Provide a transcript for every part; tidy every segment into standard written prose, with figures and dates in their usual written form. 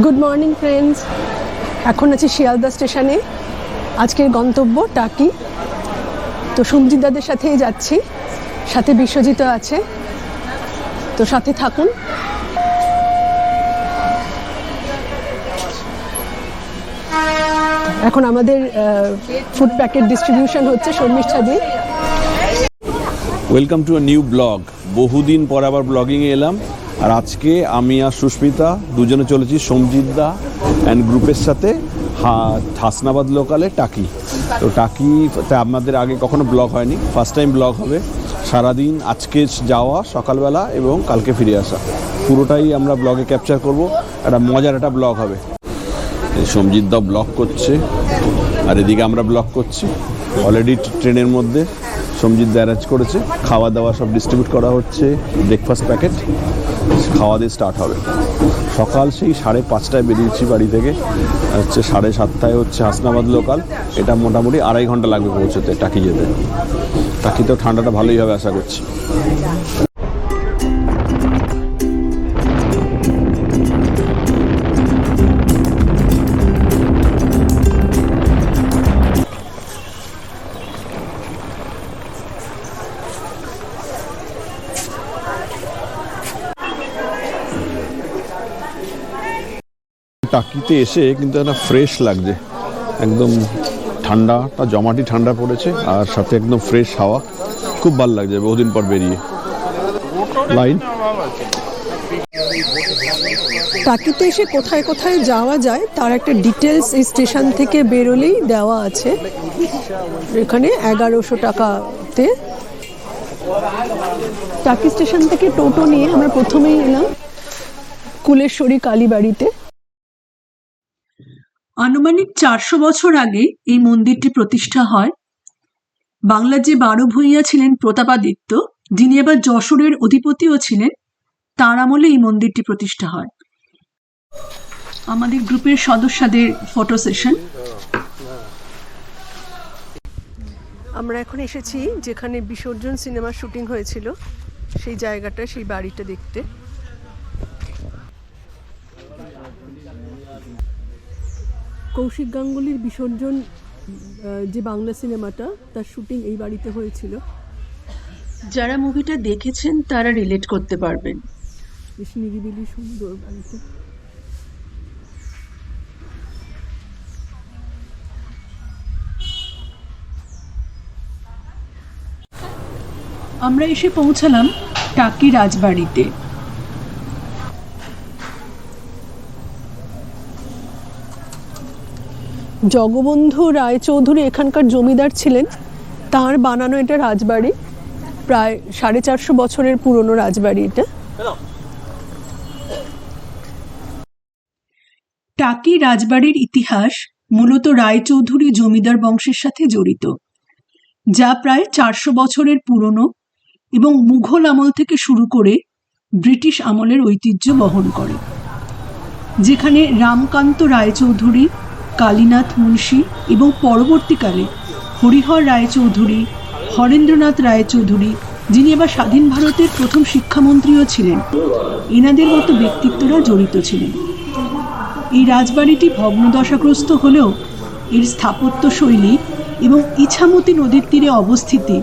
Good morning friends, এখন আছি শিয়ালদা স্টেশনে। আজকের গন্তব্য টাকি। তো সঞ্জিতদাদের সাথেই যাচ্ছি, সাথে বিশ্বজিৎ আছে, তো সাথে থাকুন। এখন আমাদের ফুড প্যাকেট ডিস্ট্রিবিউশন হচ্ছে Sharmishtha di. Welcome to a new blog. বহুদিন পর আবার ব্লগিংয়ে এলাম, আর আজকে আমি আর সুস্মিতা দুজনে চলেছি সঞ্জিতদা অ্যান্ড গ্রুপের সাথে হাসনাবাদ লোকালে টাকি। তো টাকিতে আমাদের আগে কখনো ব্লগ হয়নি, ফার্স্ট টাইম ব্লগ হবে। সারাদিন আজকে যাওয়া সকালবেলা এবং কালকে ফিরে আসা, পুরোটাই আমরা ব্লগে ক্যাপচার করব। একটা মজার একটা ব্লগ হবে। সঞ্জিতদা ব্লগ করছে আর এদিকে আমরা ব্লগ করছি। অলরেডি ট্রেনের মধ্যে সঞ্জিতদা অ্যারেঞ্জ করেছে, খাওয়া দাওয়া সব ডিস্ট্রিবিউট করা হচ্ছে। ব্রেকফাস্ট প্যাকেট খাওয়া দিয়ে স্টার্ট হবে। সকাল সেই 5:30টায় বেরিয়েছি বাড়ি থেকে, হচ্ছে 7:30টায় হচ্ছে হাসনাবাদ লোকাল। এটা মোটামুটি 2.5 ঘন্টা লাগবে পৌঁছতে টাকি যেতে। টাকিতেও ঠান্ডাটা ভালোই হবে আশা করছি। টাকিতে এসে কিন্তু একটা ফ্রেশ লাগছে, একদম ঠান্ডাটা জমাটি ঠান্ডা পড়েছে, আর সাথে একদম ফ্রেশ হাওয়া। খুব ভালো লাগছে বহুদিন পর বেরিয়ে। লাইন টাকিতে এসে কোথায় কোথায় যাওয়া যায় তার একটা ডিটেলস এই স্টেশন থেকে বেরোলেই দেওয়া আছে। এখানে 1100 টাকাতে টাকি স্টেশন থেকে টোটো নিয়ে আমরা প্রথমেই এলাম কুলেশ্বরী কালীবাড়িতে। আনুমানিক 400 বছর আগে এই মন্দিরটি প্রতিষ্ঠা হয়। বাংলার যে 12 ভূঁইয়া ছিলেন প্রতাপাদিত্য, যিনি এবার যশোরের অধিপতিও ছিলেন, তার আমলে এই মন্দিরটি প্রতিষ্ঠা হয়। আমাদের গ্রুপের সদস্যদের ফটো সেশন। আমরা এখন এসেছি যেখানে বিসর্জন সিনেমার শুটিং হয়েছিল, সেই জায়গাটা, সেই বাড়িটা দেখতে। কৌশিক গাঙ্গুলির বিসর্জন যে বাংলা সিনেমাটা, তার শুটিং এই বাড়িতে হয়েছিল। যারা মুভিটা দেখেছেন তারা রিলেট করতে পারবেন। বেশ নিরিবিলি সুন্দর বাড়িটা। আমরা এসে পৌঁছালাম টাকি রাজবাড়িতে। জগবন্ধু রায়চৌধুরী এখানকার জমিদার ছিলেন, তার বানানো এটা রাজবাড়ি। প্রায় 450 বছরের পুরনো রাজবাড়ি এটা। টাকি রাজবাড়ির ইতিহাস মূলত রায়চৌধুরী জমিদার বংশের সাথে জড়িত, যা প্রায় 400 বছরের পুরনো এবং মুঘল আমল থেকে শুরু করে ব্রিটিশ আমলের ঐতিহ্য বহন করে। যেখানে রামকান্ত রায়চৌধুরী, কালীনাথ মুন্সী এবং পরবর্তীকালে হরিহর রায়চৌধুরী, হরেন্দ্রনাথ রায়চৌধুরী, যিনি এবার স্বাধীন ভারতের প্রথম শিক্ষামন্ত্রীও ছিলেন, এনাদের মতো ব্যক্তিত্বরা জড়িত ছিলেন। এই রাজবাড়িটি ভগ্নদশাগ্রস্ত হলেও এর স্থাপত্য শৈলী এবং ইছামতি নদীর তীরে অবস্থিতি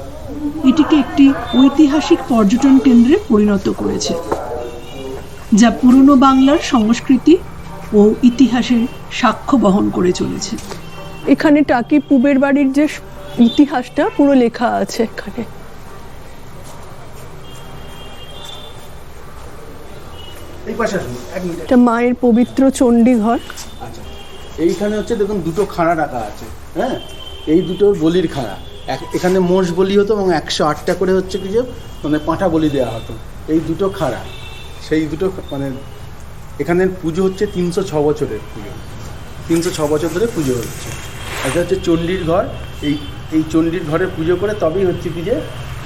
এটিকে একটি ঐতিহাসিক পর্যটন কেন্দ্রে পরিণত করেছে, যা পুরনো বাংলার সংস্কৃতি ও ইতিহাসের সাক্ষ্য বহন করে চলেছে। এখানে টাকি পুবের বাড়ির যে ইতিহাসটা পুরো লেখা আছে এখানে। এটা মায়ের পবিত্র চণ্ডী ঘর। আচ্ছা, এইখানে হচ্ছে দেখুন দুটো খাড়া রাখা আছে। হ্যাঁ, এই দুটো বলির খাড়া। এখানে মোষ বলি হতো এবং 108টা করে হচ্ছে কি যে মানে পাঁঠা বলি দেওয়া হতো। এই দুটো খাড়া, সেই দুটো মানে এখানের পুজো হচ্ছে 306 বছরের পুজো। 306 বছর ধরে পুজো হচ্ছে। এটা হচ্ছে চণ্ডীর ঘর। এই চণ্ডীর ঘরে পুজো করে তবেই হচ্ছে কি যে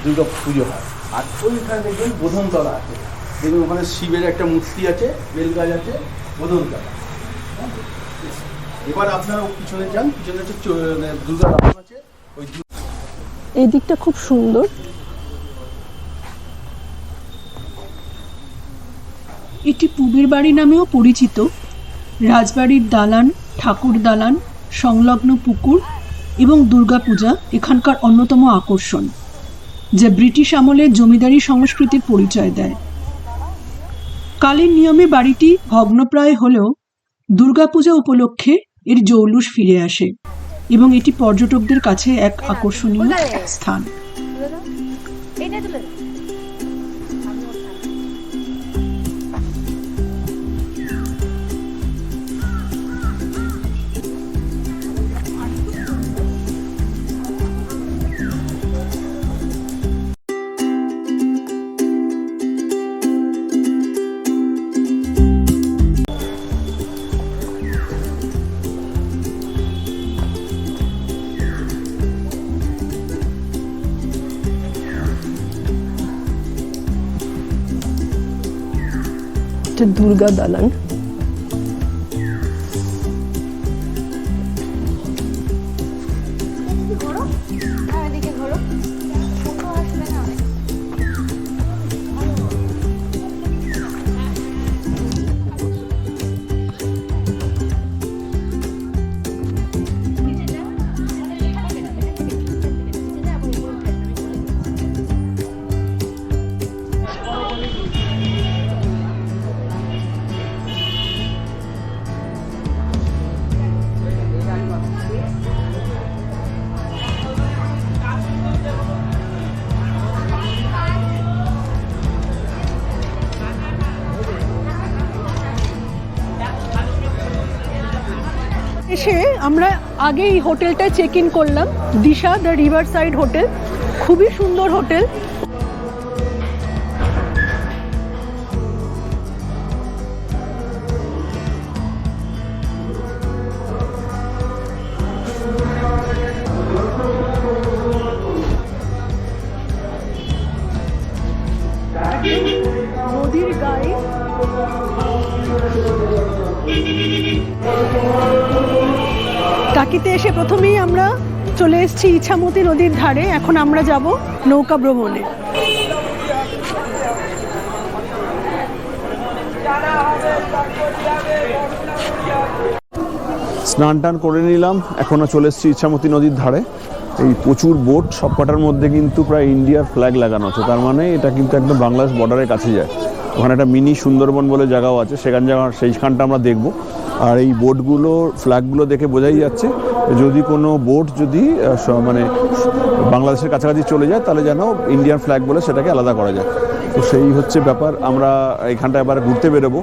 দুর্গা পুজো হয়। আর ওইখানে দেখবেন বোধনতলা আছে, দেখুন ওখানে শিবের একটা মূর্তি আছে, বেল গাছ আছে, বোধনতলা। এবার আপনারা পিছনে যান, পিছনে হচ্ছে দুর্গা রাম আছে। ওই এই দিকটা খুব সুন্দর। এটি পুবের বাড়ি নামেও পরিচিত, রাজবাড়ির দালান, ঠাকুর দালান, সংলগ্ন পুকুর এবং দুর্গাপূজা এখানকার অন্যতম আকর্ষণ, যা ব্রিটিশ আমলের জমিদারি সংস্কৃতির পরিচয় দেয়। কালের নিয়মে বাড়িটি ভগ্নপ্রায় হলেও দুর্গাপূজা উপলক্ষে এর জৌলুস ফিরে আসে এবং এটি পর্যটকদের কাছে এক আকর্ষণীয় স্থান। এটা দুর্গা দালান। এসে আমরা আগে এই হোটেলটায় চেক ইন করলাম, দিশা দ্য রিভার সাইড হোটেল। খুবই সুন্দর হোটেল। নদীর গায়ে টাকিতে এসে প্রথমেই আমরা চলে এসেছি ইছামতি নদীর ধারে। এখন আমরা যাব নৌকা ভ্রমণে। স্নান টান করে নিলাম, এখনো চলে এসেছি ইছামতি নদীর ধারে। এই প্রচুর বোট, সবকটার মধ্যে কিন্তু প্রায় ইন্ডিয়ার ফ্ল্যাগ লাগানো আছে, তার মানে এটা কিন্তু একদম বাংলাদেশ বর্ডারের কাছে যায়। ওখানে একটা মিনি সুন্দরবন বলে জায়গাও আছে, সেইখানটা আমরা দেখব। আর এই বোটগুলো, ফ্ল্যাগগুলো দেখে বোঝাই যাচ্ছে যদি কোনো বোট যদি মানে বাংলাদেশের কাছাকাছি চলে যায় তাহলে যেন ইন্ডিয়ান ফ্ল্যাগ বলে সেটাকে আলাদা করা যায়। তো সেই হচ্ছে ব্যাপার। আমরা এইখানটা এবার ঘুরতে বেরোবো,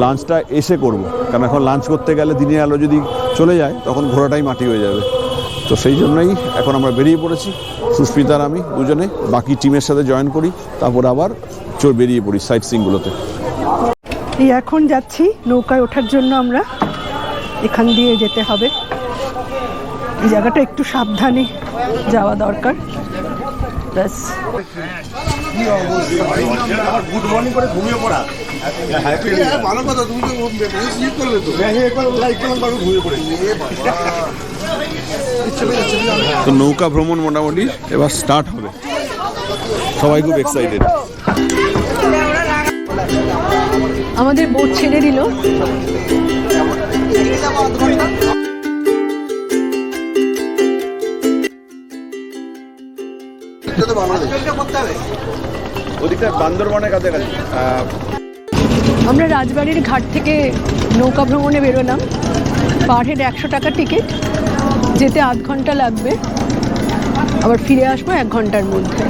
লাঞ্চটা এসে করব, কারণ এখন লাঞ্চ করতে গেলে দিনের আলো যদি চলে যায় তখন ঘোরাটাই মাটি হয়ে যাবে। তো সেই জন্যই এখন আমরা বেরিয়ে পড়েছি, সুস্মিতার আমি দুজনে। বাকি টিমের সাথে জয়েন করি, তারপর আবার বেরিয়ে পড়ি সাইট সিইংগুলোতে। এই এখন যাচ্ছি নৌকায় ওঠার জন্য। আমরা এখান দিয়ে যেতে হবে। এই জায়গাটা একটু সাবধানে যাওয়া দরকার। ব্যাস। গুড মর্নিং করে ঘুমিয়ে পড়া ভালো কথা। তুমি তো নৌকা ভ্রমণ মোটামুটি এবার স্টার্ট হবে, সবাই খুব এক্সাইটেড। আমাদের বোট ছেড়ে দিল। আমরা রাজবাড়ির ঘাট থেকে নৌকা ভ্রমণে বেরোলাম। পার হেড 100 টাকা টিকিট, যেতে আধ ঘন্টা লাগবে, আবার ফিরে আসবো 1 ঘন্টার মধ্যে।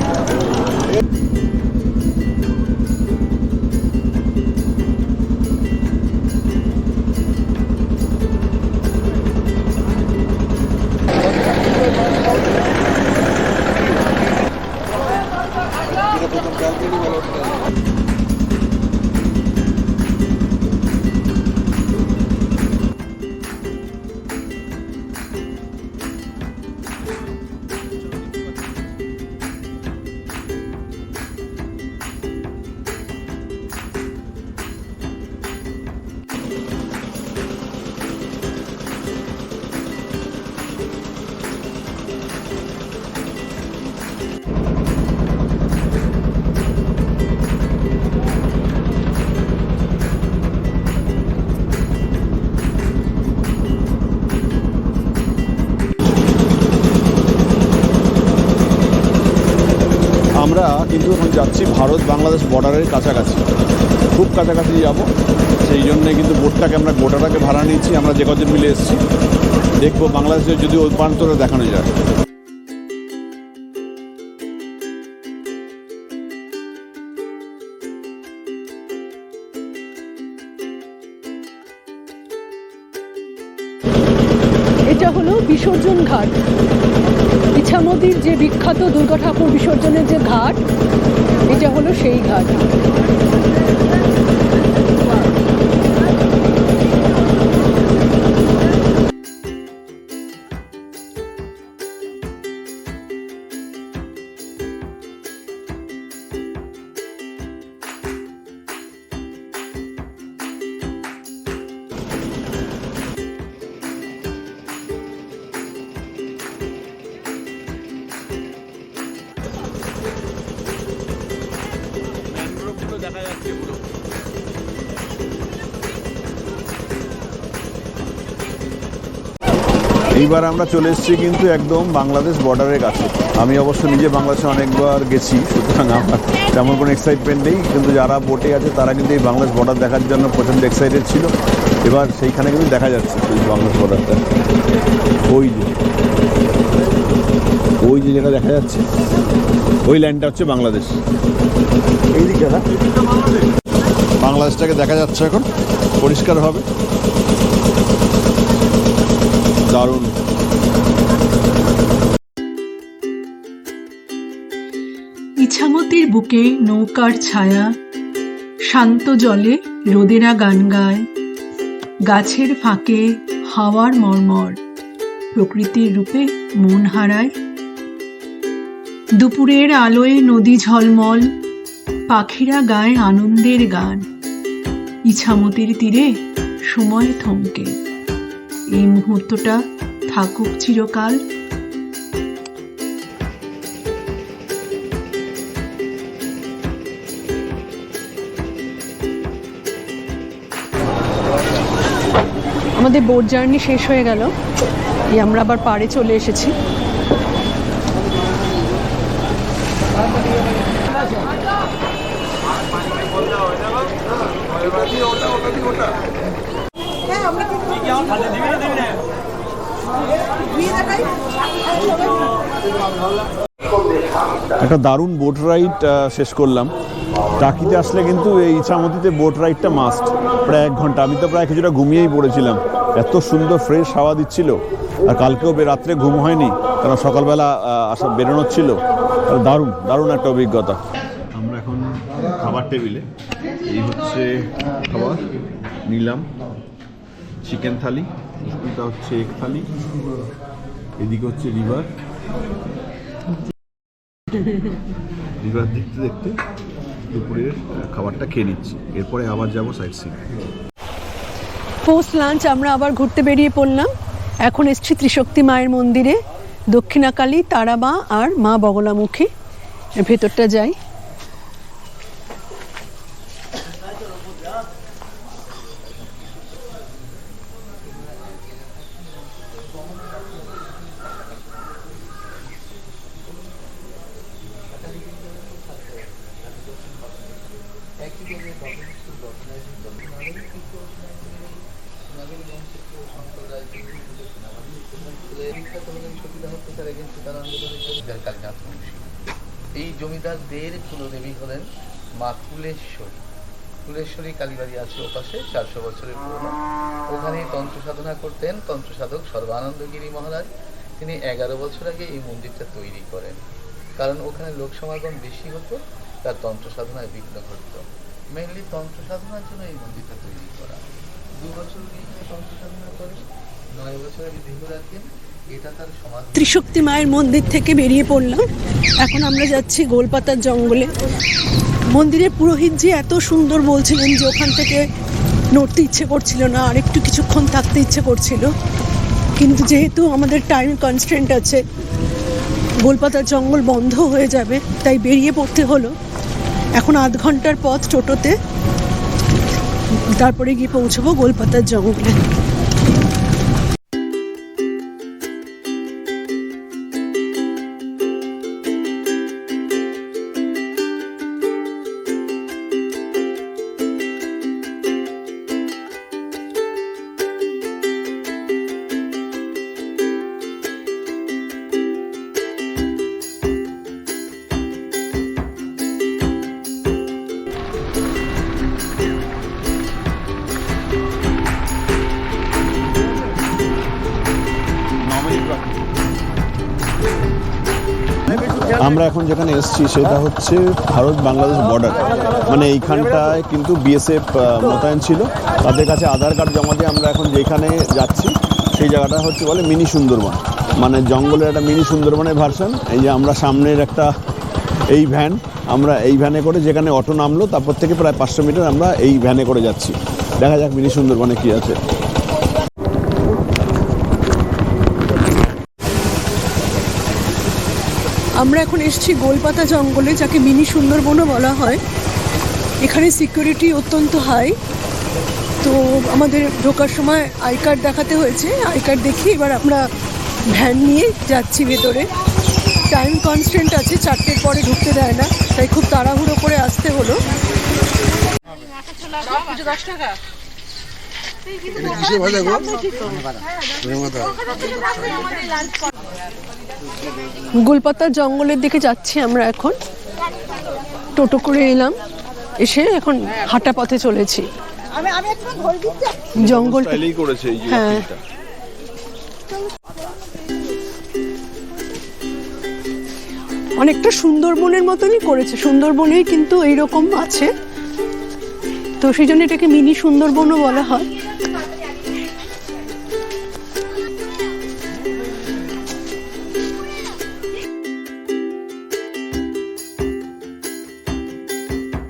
আমরা কিন্তু এখন যাচ্ছি ভারত বাংলাদেশ বর্ডারের কাছাকাছি, খুব কাছাকাছি যাব। সেই জন্যে কিন্তু বোটটাকে আমরা গোটাটাকে ভাড়া নিয়েছি, আমরা যে কজন মিলে এসেছি। দেখবো বাংলাদেশের যদি ওই প্রান্তরে দেখানো যায়। এটা হলো বিসর্জন ঘাট, ইছামতির যে বিখ্যাত দুর্গা ঠাকুর বিসর্জনের যে ঘাট, এটা হলো সেই ঘাট। এইবার আমরা চলে এসেছি কিন্তু একদম বাংলাদেশ বর্ডারের কাছে। আমি অবশ্য নিজে বাংলাদেশে অনেকবার গেছি, সুতরাং আমার তেমন কোনো এক্সাইটমেন্ট নেই, কিন্তু যারা বোটে আছে তারা কিন্তু এই বাংলাদেশ বর্ডার দেখার জন্য প্রচণ্ড এক্সাইটেড ছিল। এবার সেইখানে কিন্তু দেখা যাচ্ছে এই বাংলাদেশ বর্ডারটা। ওই যে যেটা দেখা যাচ্ছে ওই লাইনটা হচ্ছে বাংলাদেশ। এই দিকে না বাংলাদেশটাকে দেখা যাচ্ছে এখন পরিষ্কার হবে, দারুণ। ইছামতির বুকে নৌকার ছায়া, শান্ত জলে রোদেরা গান গায়, গাছের ফাঁকে হাওয়ার মর্মর, প্রকৃতির রূপে মন হারায়। দুপুরের আলোয় নদী ঝলমল, পাখিরা গায় আনন্দের গান। ইছামতির তীরে সময় থমকে, এই মুহূর্তটা থাকুক চিরকাল। আমাদের বোট জার্নি শেষ হয়ে গেল, এই আমরা আবার পাড়ে চলে এসেছি। একটা দারুণ বোট রাইড শেষ করলাম। টাকিতে আসলে কিন্তু এই ইছামতিতে বোট রাইডটা মাস্ট। প্রায় 1 ঘন্টা, আমি তো প্রায় কিছুটা ঘুমিয়েই পড়েছিলাম, এত সুন্দর ফ্রেশ হাওয়া দিচ্ছিল। আর কালকেও রাত্রে ঘুম হয়নি, কারণ সকালবেলা বেরোনোর ছিল। দারুণ দারুণ একটা অভিজ্ঞতা। আমরা এখন খাবার টেবিলে, এই হচ্ছে খাবার নিলাম। চিকেন থালি, এটা হচ্ছে এগ থালি, এদিকে হচ্ছে রিভার দেখতে দেখতে দুপুরের খাবারটা খেয়ে নিচ্ছি। এরপরে আবার যাব সাইট সিন। পোস্ট লাঞ্চ আমরা আবার ঘুরতে বেরিয়ে পড়লাম। এখন এসেছি ত্রিশক্তি মায়ের মন্দিরে, দক্ষিণাকালী, তারামা আর মা বগলামুখী। ভেতরটা যাই। এই জমিদারদের কুলদেবী হলেন মা কুলেশ্বরী। কুলেশ্বরী কালীবাড়ি আছে ওপাশে, 400 বছরের পুরনো। ওখানে তন্ত্র সাধনা করতেন তন্ত্র সাধক সর্বানন্দগিরি মহারাজ। তিনি 11 বছর আগে এই মন্দিরটা তৈরি করেন, কারণ ওখানে লোক সমাগম বেশি হতো, তার তন্ত্র সাধনায় বিঘ্ন ঘটত। মেনলি তন্ত্র সাধনার জন্য এই মন্দিরটা তৈরি করা। 2 বছর তন্ত্র সাধনা করে 9 বছর দেহ রাখেন। ত্রিশক্তি মায়ের মন্দির থেকে বেরিয়ে পড়লাম। এখন আমরা যাচ্ছি গোলপাতার জঙ্গলে। মন্দিরের পুরোহিত যে এত সুন্দর বলছিলেন যে ওখান থেকে নড়তে ইচ্ছে করছিল না, আর একটু কিছুক্ষণ থাকতে ইচ্ছে করছিল, কিন্তু যেহেতু আমাদের টাইম কনস্ট্রেন্ট আছে, গোলপাতার জঙ্গল বন্ধ হয়ে যাবে, তাই বেরিয়ে পড়তে হলো। এখন 8 ঘন্টার পথ টোটোতে, তারপরে গিয়ে পৌঁছবো গোলপাতার জঙ্গলে। আমরা এখন যেখানে এসেছি সেটা হচ্ছে ভারত বাংলাদেশ বর্ডার, মানে এইখানটায় কিন্তু বিএসএফ মোতায়েন ছিল, তাদের কাছে আধার কার্ড জমা দিয়ে আমরা এখন যেখানে যাচ্ছি সেই জায়গাটা হচ্ছে বলে মিনি সুন্দরবন, মানে জঙ্গলের একটা মিনি সুন্দরবনের ভার্সন। এই যে আমরা সামনের একটা এই ভ্যান, আমরা এই ভ্যানে করে যেখানে অটো নামলো তারপর থেকে প্রায় 500 মিটার আমরা এই ভ্যানে করে যাচ্ছি। দেখা যাক মিনি সুন্দরবনে কি আছে। আমরা এখন এসেছি গোলপাতা জঙ্গলে, যাকে মিনি সুন্দরবনও বলা হয়। এখানে সিকিউরিটি অত্যন্ত হাই, তো আমাদের ঢোকার সময় আই কার্ড দেখাতে হয়েছে। আই কার্ড দেখিয়ে এবার আমরা ভ্যান নিয়ে যাচ্ছি ভেতরে। টাইম কনস্ট্যান্ট আছে, 4টের পরে ঢুকতে দেয় না, তাই খুব তাড়াহুড়ো করে আসতে হলো। গোলপাতার জঙ্গলের দিকে যাচ্ছি আমরা এখন। টোটো করে এলাম, এসে এখন হাঁটা পথে চলেছি। জঙ্গল করেছে এই হ্যাঁ, অনেকটা সুন্দরবনের মতনই করেছে। সুন্দরবনেই কিন্তু এইরকম আছে, তো সেই জন্য এটাকে মিনি সুন্দরবনও বলা হয়।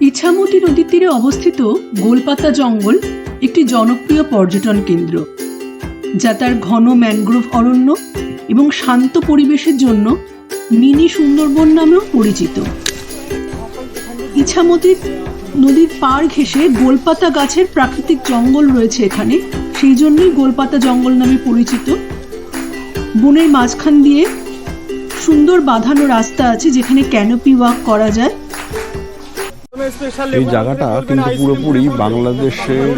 ইছামতি নদীর তীরে অবস্থিত গোলপাতা জঙ্গল একটি জনপ্রিয় পর্যটন কেন্দ্র, যা তার ঘন ম্যানগ্রোভ অরণ্য এবং শান্ত পরিবেশের জন্য মিনি সুন্দরবন নামেও পরিচিত। ইছামতি নদীর পাড় ঘেঁষে গোলপাতা গাছের প্রাকৃতিক জঙ্গল রয়েছে এখানে, সেই জন্যই গোলপাতা জঙ্গল নামে পরিচিত। বনের মাঝখান দিয়ে সুন্দর বাঁধানো রাস্তা আছে, যেখানে ক্যানোপি ওয়াক করা যায়। এই জায়গাটা কিন্তু পুরোপুরি বাংলাদেশের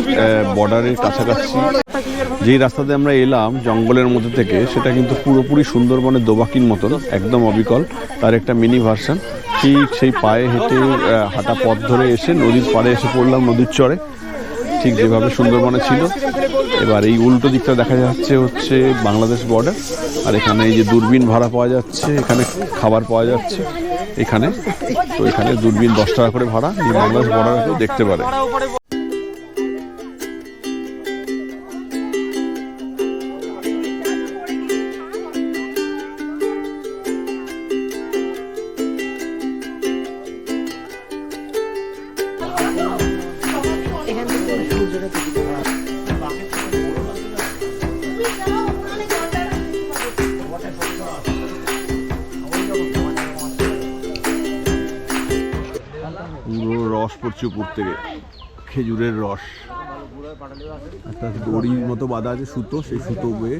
বর্ডারের কাছাকাছি। যেই রাস্তাতে আমরা এলাম জঙ্গলের মধ্যে থেকে, সেটা কিন্তু পুরোপুরি সুন্দরবনের দোবাকির মতন, একদম অবিকল। তার একটা মিনি ভার্সন। ঠিক সেই পায়ে হেঁটে হাঁটা পথ ধরে এসে নদীর পাড়ে এসে পড়লাম, নদীর চরে, ঠিক যেভাবে সুন্দরবনে ছিল। এবার এই উল্টো দিকটা দেখা যাচ্ছে হচ্ছে বাংলাদেশ বর্ডার, আর এখানে এই যে দূরবীন ভাড়া পাওয়া যাচ্ছে, এখানে খাবার পাওয়া যাচ্ছে এখানে। তো এখানে দূরবীন 10 টাকা করে ভাড়া, বাংলাদেশ বর্ডার কেউ দেখতে পারে। পুরো রস পড়ছে উপর থেকে, খেজুরের রস। একটা দড়ির মতো বাঁধা আছে সুতো, সেই সুতো বেয়ে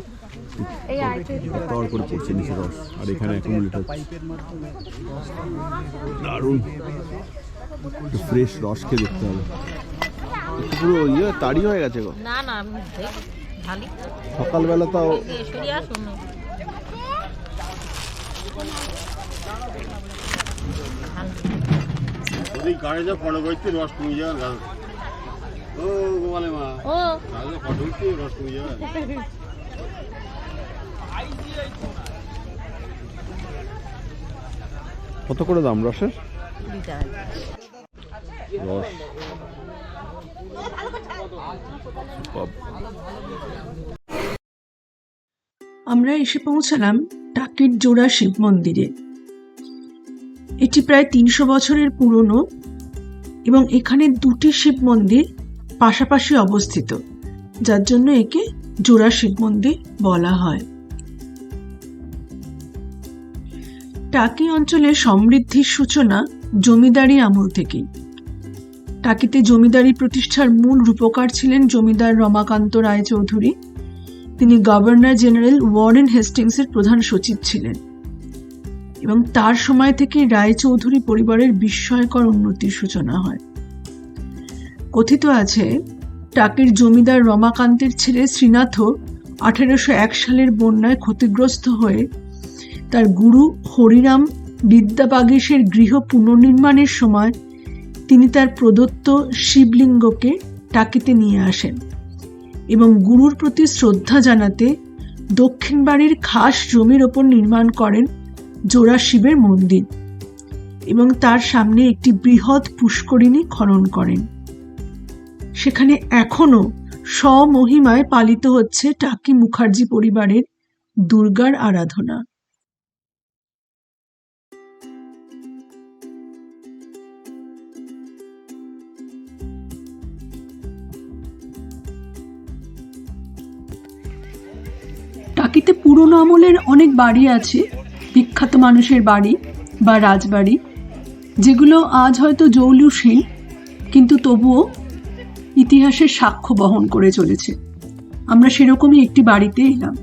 তর করে পড়ছে নিচে রস, আর এখানে অ্যাকুমুলেট হচ্ছে। দারুণ ফ্রেশ রস খেয়ে দেখতে হবে। পুরো ইয়ে তাড়ি হয়ে গেছে গো। না না সকালবেলা তাও গাড়ি যা ফটো করতে রস কমে যাবে। ও গোপালে মা, ও ফটো করতে রস কমে যাবে। কত করে দাম রসের? রস আমরা এসে পৌঁছালাম টাকির জোড়া শিব মন্দিরে। এটি প্রায় 300 বছরের পুরনো এবং এখানে 2টি শিব মন্দির পাশাপাশি অবস্থিত, যার জন্য একে জোড়া শিব মন্দির বলা হয়। টাকি অঞ্চলে সমৃদ্ধির সূচনা জমিদারি আমল থেকেই। টাকিতে জমিদারি প্রতিষ্ঠার মূল রূপকার ছিলেন জমিদার রমাকান্ত রায়চৌধুরী। তিনি গভর্নর জেনারেল ওয়ারেন হেস্টিংসের প্রধান সচিব ছিলেন এবং তার সময় থেকে রায়চৌধুরী পরিবারের বিস্ময়কর উন্নতির সূচনা হয়। কথিত আছে, টাকির জমিদার রমাকান্তের ছেলে শ্রীনাথ 1801 সালের বন্যায় ক্ষতিগ্রস্ত হয়ে তার গুরু হরিরাম বিদ্যাবাগীশের গৃহ পুনর্নির্মাণের সময় তিনি তার প্রদত্ত শিবলিঙ্গকে টাকিতে নিয়ে আসেন এবং গুরুর প্রতি শ্রদ্ধা জানাতে দক্ষিণ বাড়ির খাস জমির ওপর নির্মাণ করেন জোড়া শিবের মন্দির এবং তার সামনে একটি বৃহৎ পুষ্করিণী খনন করেন। সেখানে এখনো স্বমহিমায় পালিত হচ্ছে টাকি মুখার্জি পরিবারের দুর্গার আরাধনা। টাকিতে পুরনো আমলের অনেক বাড়ি আছে, বিখ্যাত মানুষের বাড়ি বা রাজবাড়ি, যেগুলো আজ হয়তো জৌলুসহীন, কিন্তু তবুও ইতিহাসের সাক্ষ্য বহন করে চলেছে। আমরা সেরকমই একটি বাড়িতে এলাম।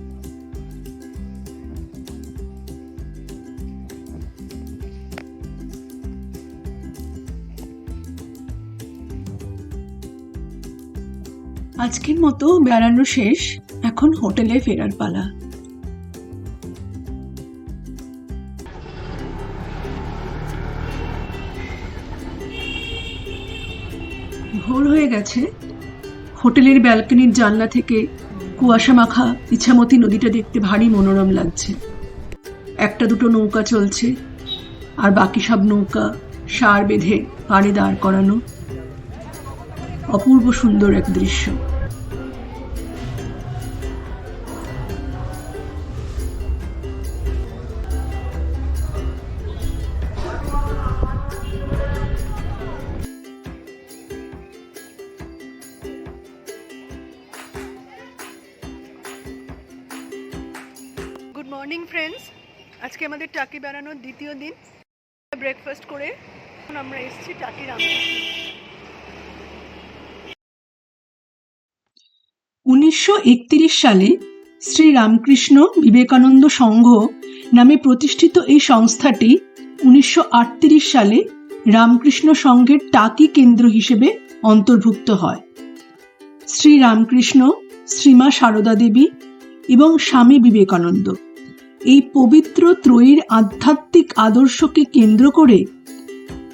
আজকের মতো বেড়ানো শেষ, এখন হোটেলে ফেরার পালা। ভোর হয়ে গেছে। হোটেলের ব্যালকনির জানলা থেকে কুয়াশা মাখা ইছামতি নদীটা দেখতে ভারী মনোরম লাগছে। একটা দুটো নৌকা চলছে, আর বাকি সব নৌকা সার বেঁধে পাড়ে দাঁড় করানো। অপূর্ব সুন্দর এক দৃশ্য। গুড মর্নিং ফ্রেন্ডস, আজকে আমাদের টাকি বেড়ানোর দ্বিতীয় দিন। ব্রেকফাস্ট করে এখন আমরা এসেছি টাকি রামকৃষ্ণ। 1931 সালে শ্রী রামকৃষ্ণ বিবেকানন্দ সংঘ নামে প্রতিষ্ঠিত এই সংস্থাটি 1938 সালে রামকৃষ্ণ সংঘের টাকি কেন্দ্র হিসেবে অন্তর্ভুক্ত হয়। শ্রী রামকৃষ্ণ, শ্রীমা সারদা দেবী এবং স্বামী বিবেকানন্দ এই পবিত্র ত্রয়ীর আধ্যাত্মিক আদর্শকে কেন্দ্র করে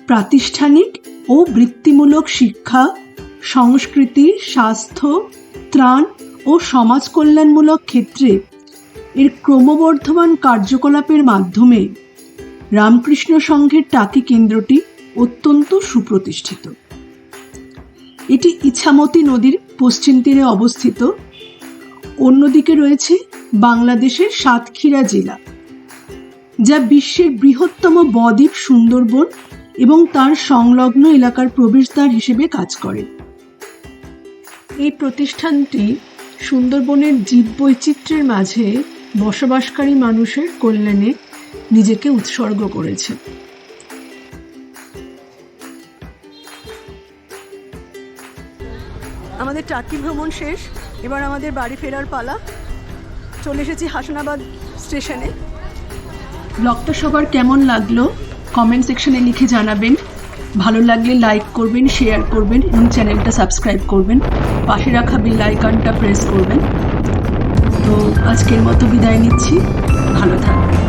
প্রাতিষ্ঠানিক ও বৃত্তিমূলক শিক্ষা, সংস্কৃতি, স্বাস্থ্য, ত্রাণ ও সমাজ কল্যাণমূলক ক্ষেত্রে এর ক্রমবর্ধমান কার্যকলাপের মাধ্যমে রামকৃষ্ণ সংঘের টাকি কেন্দ্রটি অত্যন্ত সুপ্রতিষ্ঠিত। এটি ইছামতি নদীর পশ্চিম তীরে অবস্থিত। অন্যদিকে রয়েছে বাংলাদেশের সাতক্ষীরা জেলা, যা বিশ্বের বৃহত্তম বদ্বীপ সুন্দরবন এবং তার সংলগ্ন এলাকার প্রবেশদ্বার হিসেবে কাজ করে। এই প্রতিষ্ঠানটি সুন্দরবনের জীববৈচিত্র্যের মাঝে বসবাসকারী মানুষের কল্যাণে নিজেকে উৎসর্গ করেছে। আমাদের টাকি ভ্রমণ শেষ, এবার আমাদের বাড়ি ফেরার পালা। চলে এসেছি হাসনাবাদ স্টেশনে। ব্লগটা সবার কেমন লাগলো কমেন্ট সেকশনে লিখে জানাবেন। ভালো লাগলে লাইক করবেন, শেয়ার করবেন এবং চ্যানেলটা সাবস্ক্রাইব করবেন। পাশে রাখা বেল আইকনটা প্রেস করবেন। তো আজকের মতো বিদায় নিচ্ছি, ভালো থাকবেন।